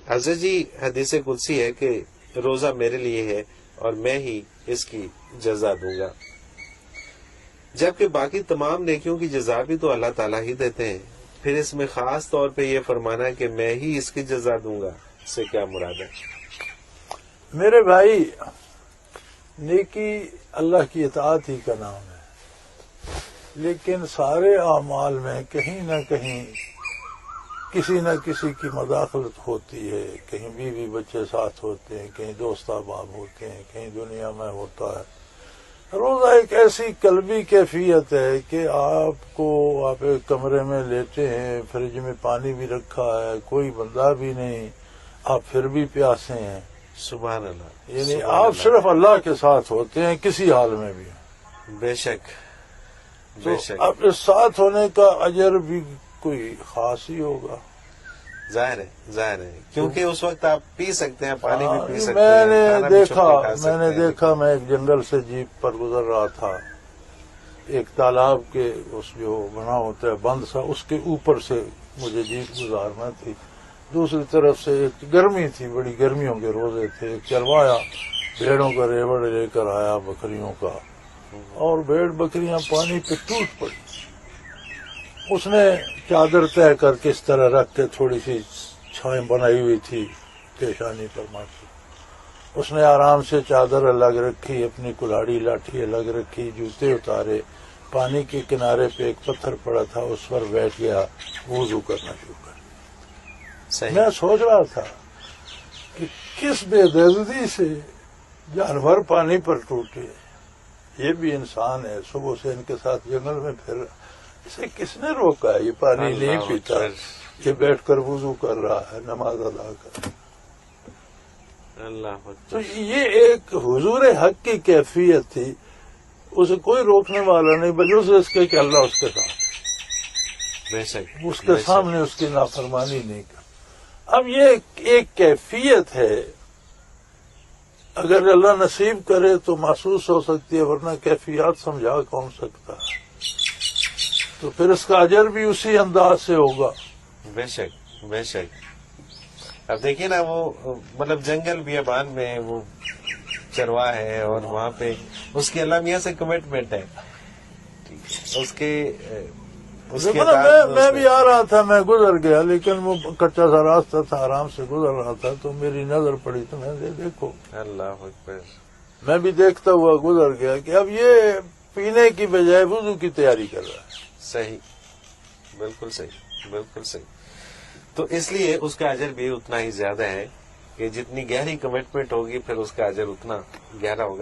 حضرت جی حدیث قدسی ہے کہ روزہ میرے لیے ہے اور میں ہی اس کی جزا دوں گا، جبکہ باقی تمام نیکیوں کی جزا بھی تو اللہ تعالیٰ ہی دیتے ہیں، پھر اس میں خاص طور پہ یہ فرمانا کہ میں ہی اس کی جزا دوں گا، اس سے کیا مراد ہے؟ میرے بھائی، نیکی اللہ کی اطاعت ہی کا نام ہے، لیکن سارے اعمال میں کہیں نہ کہیں کسی نہ کسی کی مداخلت ہوتی ہے، کہیں بیوی بچے ساتھ ہوتے ہیں، کہیں دوست احباب ہوتے ہیں، کہیں دنیا میں ہوتا ہے۔ روزہ ایک ایسی قلبی کیفیت ہے کہ آپ ایک کمرے میں لیٹے ہیں، فریج میں پانی بھی رکھا ہے، کوئی بندہ بھی نہیں، آپ پھر بھی پیاسے ہیں، سبحان اللہ، یعنی سبحان آپ اللہ، صرف اللہ کے ساتھ ہوتے ہیں کسی حال میں بھی۔ بے شک، تو بے شک، اب اس ساتھ ہونے کا اجر بھی کوئی خاص ہی ہوگا۔ ظاہر ہے، ظاہر ہے، کیونکہ اس وقت آپ پی سکتے ہیں، پانی بھی پی سکتے میں ہیں، نے کھانا بھی چھپ کے کھا سکتے ہیں۔ دیکھا میں ایک جنگل سے جیپ پر گزر رہا تھا، ایک تالاب کے اس جو بنا ہوتا ہے بند سا، اس کے اوپر سے مجھے جیپ گزارنا تھی، دوسری طرف سے ایک گرمی تھی، بڑی گرمیوں کے روزے تھے، ایک چروایا بھیڑوں کا ریوڑ لے کر آیا بکریوں کا، اور بھیڑ بکریاں پانی پہ ٹوٹ پڑی۔ اس نے چادر طے کر کے اس طرح رکھ کے تھوڑی سی چھائیں بنائی ہوئی تھی پیشانی پر ماتی، اس نے آرام سے چادر الگ رکھی، اپنی کلاڑی لاٹھی الگ رکھی، جوتے اتارے، پانی کے کنارے پہ ایک پتھر پڑا تھا، اس پر بیٹھ گیا، وضو کرنا شروع کر دیا۔ صحیح، میں سوچ رہا تھا کہ کس بے دردی سے جانور پانی پر ٹوٹے، یہ بھی انسان ہے، صبح سے ان کے ساتھ جنگل میں پھر اسے کس نے روکا ہے؟ یہ پانی نہیں اللہ پیتا، اکبر، یہ بیٹھ کر وضو کر رہا ہے، نماز ادا کر۔ اللہ تو اکبر، یہ ایک حضور حق کی کیفیت تھی، اسے کوئی روکنے والا نہیں، بجوز اس کے کہ اللہ اس کے ساتھ، بے شک، اس کے بے شک، سامنے اس کی نافرمانی نہیں کر۔ اب یہ ایک کیفیت ہے، اگر اللہ نصیب کرے تو محسوس ہو سکتی ہے، ورنہ کیفیات سمجھا کون سکتا ہے؟ تو پھر اس کا اجر بھی اسی انداز سے ہوگا۔ بے شک، بے شک۔ اب دیکھیے نا، وہ مطلب جنگل بیابان میں وہ چرواہ ہے، اور وہاں پہ اس کی اللہ میاں سے کمٹمنٹ ہے، اس کے میں بھی آ رہا تھا، میں گزر گیا، لیکن وہ کچا سا راستہ تھا، آرام سے گزر رہا تھا، تو میری نظر پڑی تو میں نے دیکھو، اللہ اکبر، میں بھی دیکھتا ہوا گزر گیا کہ اب یہ پینے کی بجائے وضو کی تیاری کر رہا ہے۔ صحیح، بالکل صحیح، بالکل صحیح۔ تو اس لیے اس کا اجر بھی اتنا ہی زیادہ ہے کہ جتنی گہری کمٹمنٹ ہوگی پھر اس کا اجر اتنا گہرا ہوگا۔